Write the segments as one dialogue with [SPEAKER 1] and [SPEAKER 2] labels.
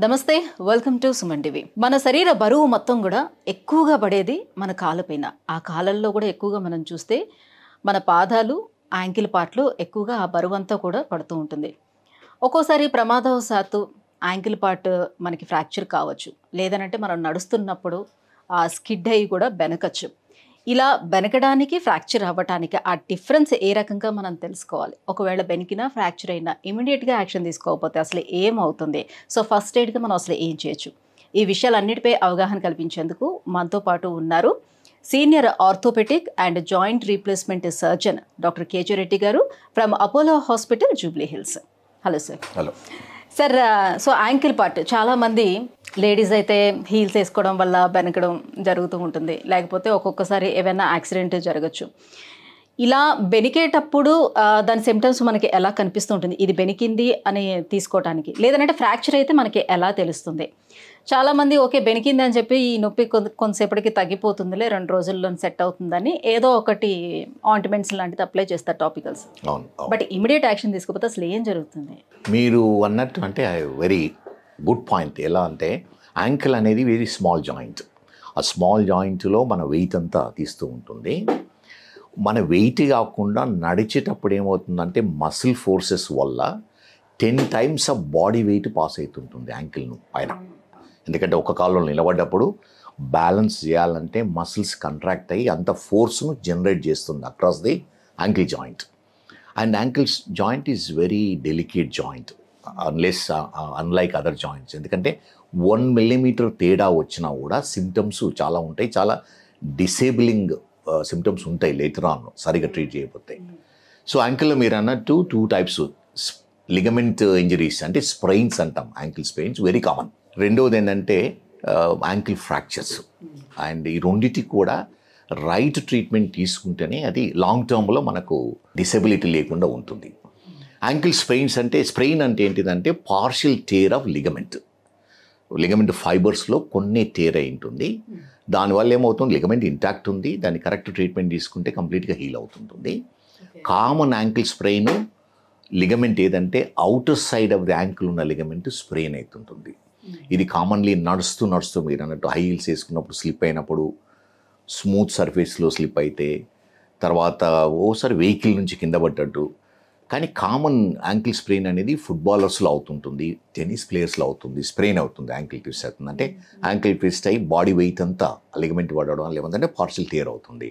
[SPEAKER 1] నమస్తే, welcome to Suman TV. మన శరీర బరువు మొత్తం కూడా ఎక్కువగా పడేది మన కాళ్ళపైన. ఆ కాళ్ళల్లో కూడా ఎక్కువగా మనం చూస్తే మన పాదాలు, యాంకిల్ పార్ట్లు ఎక్కువగా ఆ బరువు అంతా కూడా పడుతూ ఉంటుంది. ఒక్కోసారి ప్రమాదవశాత్తు యాంకిల్ పార్ట్ మనకి ఫ్రాక్చర్ కావచ్చు, లేదనంటే మనం నడుస్తున్నప్పుడు ఆ స్కిడ్ అయ్యి కూడా బెనకచ్చు. ఇలా బెనకడానికి, ఫ్రాక్చర్ అవ్వటానికి ఆ డిఫరెన్స్ ఏ రకంగా మనం తెలుసుకోవాలి? ఒకవేళ బెనికినా, ఫ్రాక్చర్ అయినా ఇమీడియట్గా యాక్షన్ తీసుకోకపోతే అసలు ఏమవుతుంది? సో ఫస్ట్ ఎయిడ్గా మనం అసలు ఏం చేయొచ్చు? ఈ విషయాలన్నిటిపై అవగాహన కల్పించేందుకు మనతో పాటు ఉన్నారు senior orthopedic and joint replacement surgeon doctor KG Reddy గారు from Apollo hospital, Jubilee Hills. Hello sir.
[SPEAKER 2] Hello
[SPEAKER 1] sir. So ankle part చాలామంది లేడీస్ అయితే హీల్స్ వేసుకోవడం వల్ల బెనకడం జరుగుతూ ఉంటుంది, లేకపోతే ఒక్కొక్కసారి ఏమైనా యాక్సిడెంట్ జరగచ్చు. ఇలా బెనికేటప్పుడు దాని సిమ్టమ్స్ మనకి ఎలా కనిపిస్తూ ఉంటుంది? ఇది బెనికింది అని తీసుకోవడానికి, లేదంటే ఫ్రాక్చర్ అయితే మనకి ఎలా తెలుస్తుంది? చాలామంది ఓకే బెనికింది అని చెప్పి ఈ నొప్పి కొంతసేపటికి తగ్గిపోతుందిలే, 2 రోజుల్లో సెట్ అవుతుందని ఏదో ఒకటి ఆయింట్మెంట్స్ లాంటిది అప్లై చేస్తారు, టాపికల్స్. బట్ ఇమీడియట్ యాక్షన్ తీసుకోకపోతే అసలు ఏం జరుగుతుంది?
[SPEAKER 2] మీరు అన్నట్టు అంటే వెరీ గుడ్ పాయింట్. ఎలా అంటే యాంకిల్ అనేది వెరీ స్మాల్ జాయింట్. ఆ స్మాల్ జాయింట్లో మన వెయిట్ అంతా తీస్తూ ఉంటుంది. మన వెయిట్ కాకుండా నడిచేటప్పుడు ఏమవుతుందంటే మసిల్ ఫోర్సెస్ వల్ల 10 times of body weight pass అవుతుంటుంది యాంకిల్ను పైన. ఎందుకంటే ఒక కాల్లో నిలబడ్డప్పుడు బ్యాలెన్స్ చేయాలంటే మసిల్స్ కంట్రాక్ట్ అయ్యి అంత ఫోర్స్ను జనరేట్ చేస్తుంది across the ankle joint. And ankle joint is very delicate joint unlike other joints. ఎందుకంటే 1 millimeter తేడా వచ్చినా కూడా సిమ్టమ్స్ చాలా ఉంటాయి, చాలా డిసేబులింగ్ సిమ్టమ్స్ ఉంటాయి లేటర్ ఆన్ సరిగా ట్రీట్ చేయకపోతే. సో యాంకిల్లో మీరు అన్నట్టు 2 types లిగమెంట్ ఇంజరీస్ అంటే స్ప్రెయిన్స్ అంటాం. Ankle sprains very common. రెండవది ఏంటంటే యాంకిల్ ఫ్రాక్చర్స్. అండ్ ఈ రెండింటికి కూడా రైట్ ట్రీట్మెంట్ తీసుకుంటేనే అది లాంగ్ టర్మ్లో మనకు డిసెబిలిటీ లేకుండా ఉంటుంది. యాంకిల్ స్ప్రెయిన్స్ అంటే స్ప్రెయిన్ అంటే ఏంటిదంటే పార్షియల్ టేర్ ఆఫ్ లిగమెంట్ ఫైబర్స్లో కొన్ని టేర్ అయి ఉంటుంది. దానివల్ల ఏమవుతుంది, లిగమెంట్ ఇంటాక్ట్ ఉంది, దాన్ని కరెక్ట్ ట్రీట్మెంట్ తీసుకుంటే కంప్లీట్గా హీల్ అవుతుంటుంది. కామన్ యాంకిల్ స్ప్రెయిన్ లిగమెంట్ ఏదంటే outer side of the ankle ఉన్న లిగమెంట్ స్ప్రెయిన్ అవుతుంటుంది. ఇది కామన్లీ నడుస్తూ మీరు అన్నట్టు హై హీల్స్ వేసుకున్నప్పుడు స్లిప్ అయినప్పుడు, స్మూత్ సర్ఫేస్లో స్లిప్ అయితే, తర్వాత ఓసారి వెహికల్ నుంచి కింద పడ్డట్టు. కానీ కామన్ యాంకిల్ స్ప్రెయిన్ అనేది ఫుట్బాలర్స్లో అవుతుంటుంది, టెన్నిస్ ప్లేయర్స్లో అవుతుంది, స్ప్రెయిన్ అవుతుంది, యాంకిల్ ట్విస్ట్ అవుతుంది. అంటే యాంకిల్ ట్విస్ట్ అయ్యి బాడీ వెయిట్ అంతా లిగమెంట్ పడడం లేదంటే పార్షియల్ టేర్ అవుతుంది.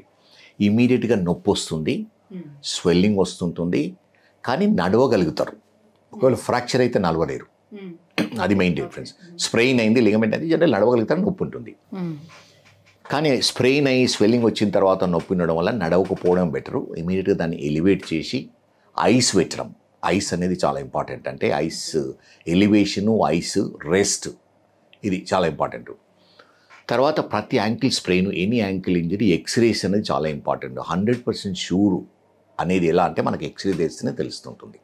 [SPEAKER 2] ఇమీడియట్గా నొప్పి వస్తుంది, స్వెల్లింగ్ వస్తుంటుంది, కానీ నడవగలుగుతారు. ఒకవేళ ఫ్రాక్చర్ అయితే నడవలేరు. అది మెయిన్ డిఫరెన్స్. స్ప్రెయిన్ అయింది లిగమెంట్ అయితే జనరల్ నడవగలుగుతారు, నొప్పి ఉంటుంది. కానీ స్ప్రెయిన్ అయ్యి స్వెల్లింగ్ వచ్చిన తర్వాత నొప్పి ఉండడం వల్ల నడవకపోవడం బెటరు. ఇమీడియట్గా దాన్ని ఎలివేట్ చేసి ఐస్ పెట్టడం. ఐస్ అనేది చాలా ఇంపార్టెంట్. అంటే ఐస్ ఎలివేషను, ఐస్ రెస్ట్, ఇది చాలా ఇంపార్టెంట్. తర్వాత ప్రతి ankle sprain, any ankle injury X-rays అనేది చాలా ఇంపార్టెంట్. 100% షూర్ అనేది ఎలా అంటే మనకి ఎక్స్రే తెస్తేనే తెలుస్తుంటుంది.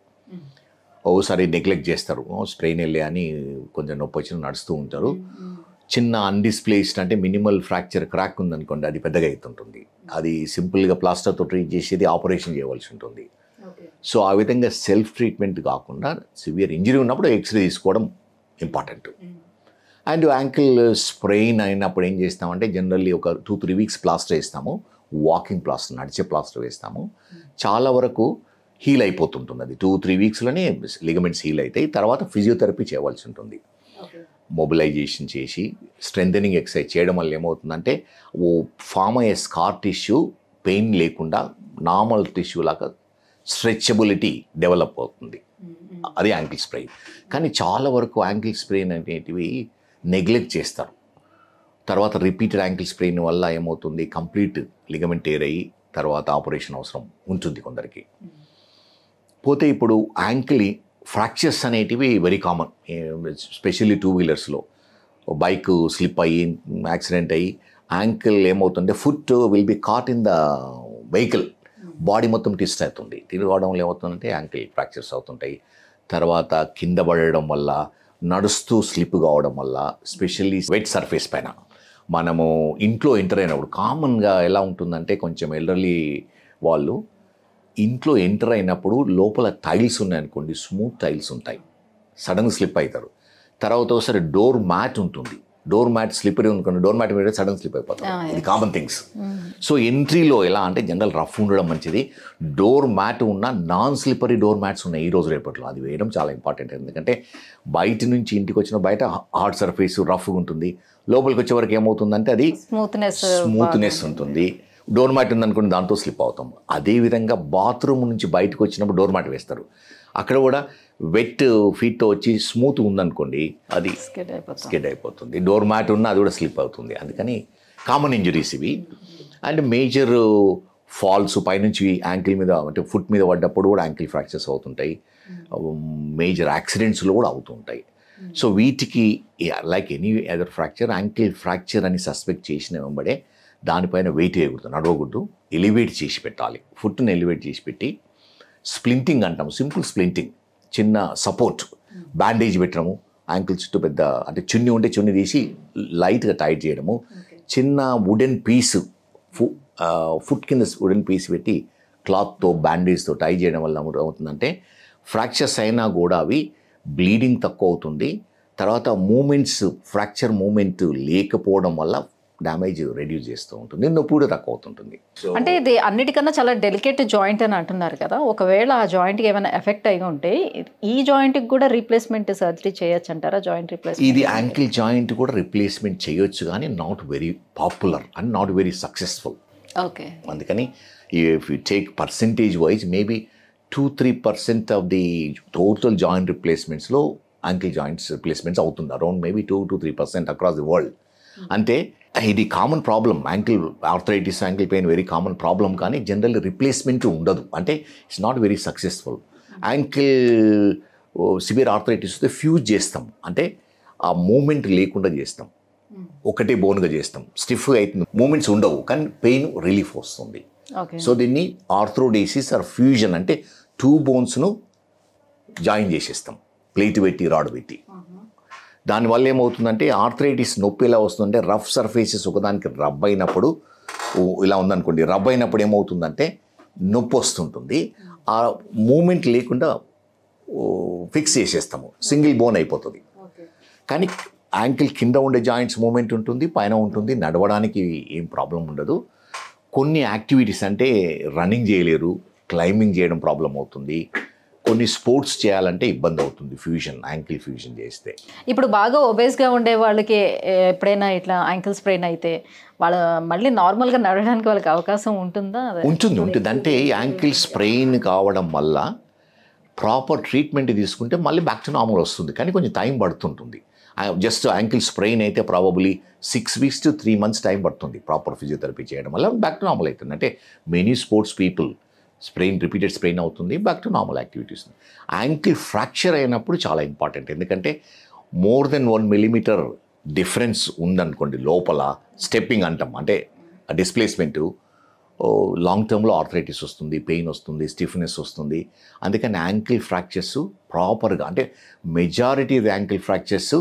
[SPEAKER 2] ఓసారి నెగ్లెక్ట్ చేస్తారు, స్ప్రెయిన్ వెళ్ళే అని కొంచెం నొప్పి వచ్చిన నడుస్తూ ఉంటారు. చిన్న అన్డిస్ప్లేస్డ్ అంటే మినిమల్ ఫ్రాక్చర్ క్రాక్ ఉందనుకోండి, అది పెద్దగా అవుతుంటుంది. అది సింపుల్గా ప్లాస్టర్తో ట్రీట్ చేసేది ఆపరేషన్ చేయవలసి ఉంటుంది. సో ఆ విధంగా సెల్ఫ్ ట్రీట్మెంట్ కాకుండా సివియర్ ఇంజరీ ఉన్నప్పుడు ఎక్స్రే తీసుకోవడం ఇంపార్టెంట్. అండ్ యాంకిల్ స్ప్రెయిన్ అయినప్పుడు ఏం చేస్తామంటే జనరల్లీ ఒక 2-3 weeks ప్లాస్టర్ వేస్తాము. వాకింగ్ ప్లాస్టర్, నడిచే ప్లాస్టర్ వేస్తాము. చాలా వరకు హీల్ అయిపోతుంటుంది. అది 2-3 weeksలోనే లిగమెంట్స్ హీల్ అవుతాయి. తర్వాత ఫిజియోథెరపీ చేయవలసి ఉంటుంది. మొబిలైజేషన్ చేసి స్ట్రెంథెనింగ్ ఎక్సర్సైజ్ చేయడం వల్ల ఏమవుతుందంటే ఓ ఫామ్ అయ్యే స్కార్ టిష్యూ పెయిన్ లేకుండా నార్మల్ టిష్యూ లాగా స్ట్రెచబిలిటీ డెవలప్ అవుతుంది. అది యాంకిల్ స్ప్రెయిన్. కానీ చాలా వరకు యాంకిల్ స్ప్రెయిన్ అనేటివి నెగ్లెక్ట్ చేస్తారు. తర్వాత రిపీటెడ్ యాంకిల్ స్ప్రెయిన్ వల్ల ఏమవుతుంది, కంప్లీట్ లిగమెంట్ టేర్ అయ్యి తర్వాత ఆపరేషన్ అవసరం ఉంటుంది కొందరికి. పోతే ఇప్పుడు యాంకిల్ ఫ్రాక్చర్స్ అనేటివి వెరీ కామన్, స్పెషల్లీ 2-wheelersలో. బైక్ స్లిప్ అయ్యి యాక్సిడెంట్ అయ్యి యాంకిల్ ఏమవుతుంటే foot will be caught in the vehicle, body మొత్తం ట్విస్ట్ అవుతుంది. తిరగడం వల్ల ఏమవుతుందంటే యాంకిల్ ఫ్రాక్చర్స్ అవుతుంటాయి. తర్వాత కింద పడడం వల్ల, నడుస్తూ స్లిప్ కావడం వల్ల, స్పెషల్లీ వెట్ సర్ఫేస్ పైన మనము ఇంట్లో ఎంటర్ అయినప్పుడు కామన్గా ఎలా ఉంటుందంటే కొంచెం ఎల్డర్లీ వాళ్ళు ఇంట్లో ఎంటర్ అయినప్పుడు లోపల టైల్స్ ఉన్నాయనుకోండి, స్మూత్ టైల్స్ ఉంటాయి, సడన్ స్లిప్ అవుతారు. తర్వాత ఒకసారి డోర్ మ్యాట్ ఉంటుంది. డోర్ మ్యాట్ స్లిప్పరీ అనుకోండి, డోర్ మ్యాట్ మీద సడన్ స్లిప్ అయిపోతుంది. ఇది కామన్ థింగ్స్. సో ఎంట్రీలో ఎలా అంటే జనరల్ రఫ్ ఉండడం మంచిది. డోర్ మ్యాట్ ఉన్న నాన్ స్లిప్పరీ డోర్ మ్యాట్స్ ఉన్నాయి ఈ రోజు రేపట్లో, అది వేయడం చాలా ఇంపార్టెంట్. ఎందుకంటే బయట నుంచి ఇంటికి వచ్చిన బయట హార్డ్ సర్ఫేస్ రఫ్గా ఉంటుంది, లోపలికి వచ్చే వరకు ఏమవుతుందంటే అది స్మూత్నెస్ ఉంటుంది. డోర్ మ్యాట్ ఉందనుకోండి దాంతో స్లిప్ అవుతాం. అదేవిధంగా బాత్రూమ్ నుంచి బయటకు వచ్చినప్పుడు డోర్ మ్యాట్ వేస్తారు, అక్కడ కూడా వెట్ ఫీట్తో వచ్చి స్మూత్ ఉందనుకోండి అది స్కెడ్ అయిపోతుంది. డోర్ మ్యాట్ ఉన్న అది కూడా స్లిప్ అవుతుంది. అందుకని కామన్ ఇంజరీస్ ఇవి. అండ్ మేజర్ ఫాల్స్ పైనుంచి యాంకిల్ మీద అంటే ఫుట్ మీద పడ్డప్పుడు కూడా యాంకిల్ ఫ్రాక్చర్స్ అవుతుంటాయి, మేజర్ యాక్సిడెంట్స్లో కూడా అవుతుంటాయి. సో వీటికి like any other fracture, ankle fracture అని సస్పెక్ట్ చేసిన వెంబడే దానిపైన వెయిట్ వేయకూడదు, నడవకూడదు, ఎలివేట్ చేసి పెట్టాలి. ఫుట్ని ఎలివేట్ చేసి పెట్టి స్ప్లింటింగ్ అంటాము, సింపుల్ స్ప్లింటింగ్, చిన్న సపోర్ట్ బ్యాండేజ్ పెట్టడము, యాంకిల్ చుట్టూ పెద్ద అంటే చున్ని ఉంటే చున్ని తీసి లైట్గా టైట్ చేయడము, చిన్న వుడెన్ పీస్ ఫుట్ కింద వుడెన్ పీస్ పెట్టి క్లాత్తో బ్యాండేజ్తో టై చేయడం వల్ల అవుతుందంటే ఫ్రాక్చర్స్ అయినా కూడా అవి బ్లీడింగ్ తక్కువ అవుతుంది. తర్వాత మూమెంట్స్ ఫ్రాక్చర్ మూమెంట్ లేకపోవడం వల్ల డ్యామేజ్ రెడ్యూస్ చేస్తూ ఉంటుంది, నొప్పి కూడా తక్కువ అవుతుంటుంది.
[SPEAKER 1] అంటే ఇది అన్నిటికన్నా చాలా డెలికేట్ జాయింట్ అని అంటున్నారు కదా, ఒకవేళ ఆ జాయింట్కి ఏమైనా ఎఫెక్ట్ అయి ఉంటే ఈ జాయింట్కి కూడా రీప్లేస్మెంట్ సర్జరీ చేయొచ్చు అంటారా? జాయింట్ రీప్లేస్మెంట్
[SPEAKER 2] ఇది యాంకిల్ జాయింట్ కూడా రీప్లేస్మెంట్ చేయొచ్చు, కానీ not very popular and not very successful.
[SPEAKER 1] Okay,
[SPEAKER 2] అందుకని if you take percentage wise maybe 2-3% of the total joint రిప్లేస్మెంట్స్లో యాంకిల్ జాయింట్స్ రిప్లేస్మెంట్స్ అవుతుంది, around maybe 2-3% across the world. అంటే ఇది common problem, ankle arthritis ankle pain very common problem, కానీ general replacement ఉండదు, అంటే it's not very successful. Ankle severe arthritis వస్తే fuse చేస్తాం, అంటే ఆ మూమెంట్ లేకుండా చేస్తాం, ఒకటే బోన్గా చేస్తాం, స్టిఫ్గా అవుతుంది, మూమెంట్స్ ఉండవు కానీ పెయిన్ రిలీఫ్ వస్తుంది. సో దీన్ని ఆర్థరోడేసిస్ ఆర్ ఫ్యూజన్, అంటే 2 బోన్స్ను జాయిన్ చేసేస్తాం ప్లేట్ పెట్టి రాడ్ పెట్టి. దానివల్ల ఏమవుతుందంటే ఆర్థరైటిస్ నొప్పి ఎలా వస్తుందంటే రఫ్ సర్ఫేసెస్ ఒకదానికి రబ్ అయినప్పుడు ఇలా ఉందనుకోండి, రబ్ అయినప్పుడు ఏమవుతుందంటే నొప్పి వస్తుంటుంది, ఆ మూమెంట్ లేకుండా ఫిక్స్ చేసేస్తాము, సింగిల్ బోన్ అయిపోతుంది. కానీ యాంకిల్ కింద ఉండే జాయింట్స్ మూమెంట్ ఉంటుంది, పైన ఉంటుంది, నడవడానికి ఏం ప్రాబ్లం ఉండదు. కొన్ని యాక్టివిటీస్ అంటే రన్నింగ్ చేయలేరు, క్లైంబింగ్ చేయడం ప్రాబ్లం అవుతుంది, కొన్ని స్పోర్ట్స్ చేయాలంటే ఇబ్బంది అవుతుంది ఫ్యూజన్, యాంకిల్ ఫ్యూజన్ చేస్తే.
[SPEAKER 1] ఇప్పుడు బాగా ఒబేస్గా ఉండే వాళ్ళకి ఎప్పుడైనా ఇట్లా యాంకిల్ స్ప్రెయిన్ అయితే వాళ్ళ మళ్ళీ నార్మల్గా నడవడానికి వాళ్ళకి అవకాశం ఉంటుందా?
[SPEAKER 2] ఉంటుంది. అంటే యాంకిల్ స్ప్రెయిన్ కావడం వల్ల ప్రాపర్ ట్రీట్మెంట్ తీసుకుంటే మళ్ళీ బ్యాక్ టు నార్మల్ వస్తుంది, కానీ కొంచెం టైం పడుతుంటుంది. జస్ట్ యాంకిల్ స్ప్రెయిన్ అయితే probably 6 weeks to 3 months time పడుతుంది ప్రాపర్ ఫిజియోథెరపీ చేయడం వల్ల బ్యాక్ టు నార్మల్ అవుతుంది. అంటే many sports people repeated sprain అవుతుంది, back to normal activities. Ankle fracture అయినప్పుడు చాలా ఇంపార్టెంట్, ఎందుకంటే మోర్ దెన్ 1 millimeter డిఫరెన్స్ ఉందనుకోండి లోపల, స్టెప్పింగ్ అంటాం, అంటే డిస్ప్లేస్మెంటు, లాంగ్ టర్మ్లో ఆర్థరైటిస్ వస్తుంది, పెయిన్ వస్తుంది, స్టిఫ్నెస్ వస్తుంది. అందుకని యాంకిల్ ఫ్రాక్చర్స్ ప్రాపర్గా, అంటే మెజారిటీ యాంకిల్ ఫ్రాక్చర్స్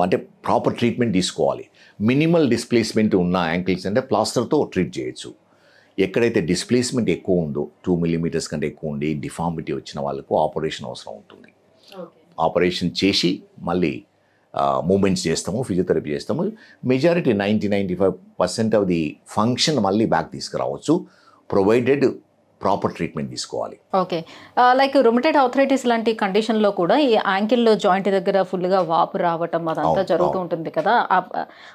[SPEAKER 2] అంటే ప్రాపర్ ట్రీట్మెంట్ తీసుకోవాలి. మినిమల్ డిస్ప్లేస్మెంట్ ఉన్న యాంకిల్స్ అంటే ప్లాస్టర్తో ట్రీట్ చేయొచ్చు. ఎక్కడైతే డిస్ప్లేస్మెంట్ ఎక్కువ ఉందో 2 millimeters కంటే ఎక్కువ ఉండి డిఫార్మిటీ వచ్చిన వాళ్ళకు ఆపరేషన్ అవసరం ఉంటుంది. ఆపరేషన్ చేసి మళ్ళీ మూమెంట్స్ చేస్తాము, ఫిజియోథెరపీ చేస్తాము. మెజారిటీ 90-95% ఆఫ్ ది ఫంక్షన్ మళ్ళీ బ్యాక్ తీసుకురావచ్చు, ప్రొవైడెడ్ ప్రాపర్ ట్రీట్మెంట్ తీసుకోవాలి.
[SPEAKER 1] ఓకే, లైక్ రుమటైడ్ ఆర్థరైటిస్ లాంటి కండిషన్లో కూడా ఈ యాంకిల్లో జాయింట్ దగ్గర ఫుల్గా వాపు రావటం అదంతా జరుగుతూ ఉంటుంది కదా,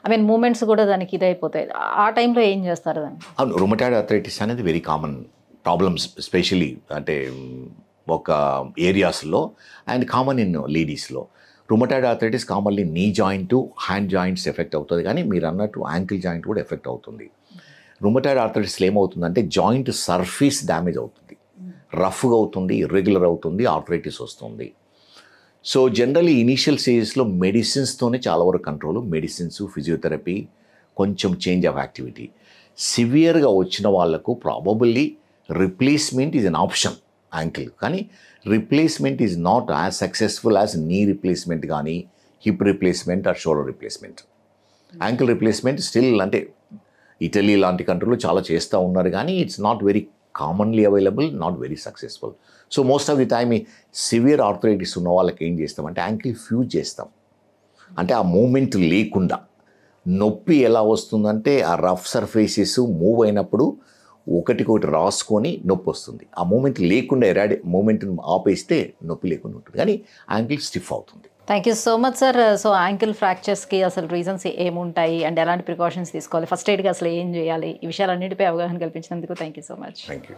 [SPEAKER 1] ఐ మీన్ మూమెంట్స్ కూడా దానికి ఇదైపోతాయి, ఆ టైంలో ఏం చేస్తారు దాన్ని?
[SPEAKER 2] అవును, రుమటైడ్ ఆర్థరైటిస్ అనేది వెరీ కామన్ ప్రాబ్లమ్స్, స్పెషలీ అంటే ఒక ఏరియాస్లో అండ్ కామన్ ఇన్ లేడీస్లో. Rheumatoid arthritis commonly knee joint, hand joints affect అవుతుంది, కానీ మీరు అన్నట్టు యాంకిల్ జాయింట్ కూడా ఎఫెక్ట్ అవుతుంది. రుమటైడ్ ఆర్థరైటిస్లో ఏమవుతుందంటే జాయింట్ సర్ఫేస్ డ్యామేజ్ అవుతుంది, రఫ్గా అవుతుంది, ఇర్రెగ్యులర్ అవుతుంది, ఆర్థరైటిస్ వస్తుంది. సో జనరల్లీ ఇనీషియల్ స్టేజెస్లో మెడిసిన్స్తోనే చాలా వరకు కంట్రోల్, మెడిసిన్స్, ఫిజియోథెరపీ, కొంచెం చేంజ్ ఆఫ్ యాక్టివిటీ. సివియర్గా వచ్చిన వాళ్ళకు probably replacement is an option ankle, కానీ replacement is not as successful as knee replacement కానీ hip replacement or shoulder replacement. Ankle replacement still అంటే ఇటలీ లాంటి కంట్రీలో చాలా చేస్తూ ఉన్నారు, కానీ it's not very commonly available, not very successful. So most of the time ఈ సివియర్ ఆర్థరైటిస్ ఉన్న వాళ్ళకి ఏం చేస్తామంటే యాంకిల్ ఫ్యూజ్ చేస్తాం. అంటే ఆ మూమెంట్ లేకుండా, నొప్పి ఎలా వస్తుందంటే ఆ రఫ్ సర్ఫేసెస్ మూవ్ అయినప్పుడు ఒకటికొకటి రాసుకొని నొప్పి వస్తుంది. ఆ మూమెంట్ లేకుండా మూమెంట్ని ఆపేస్తే నొప్పి లేకుండా ఉంటుంది, కానీ యాంకిల్ స్టిఫ్ అవుతుంది.
[SPEAKER 1] Thank you so much sir. So ankle ఫ్రాక్చర్స్కి అసలు రీజన్స్ ఏముంటాయి అండ్ ఎలాంటి ప్రికాషన్స్ తీసుకోవాలి, ఫస్ట్ ఎయిడ్గా అసలు ఏం చేయాలి, ఈ విషయాలన్నింటిపై అవగాహన కల్పించినందుకు thank you so much.
[SPEAKER 2] Thank you.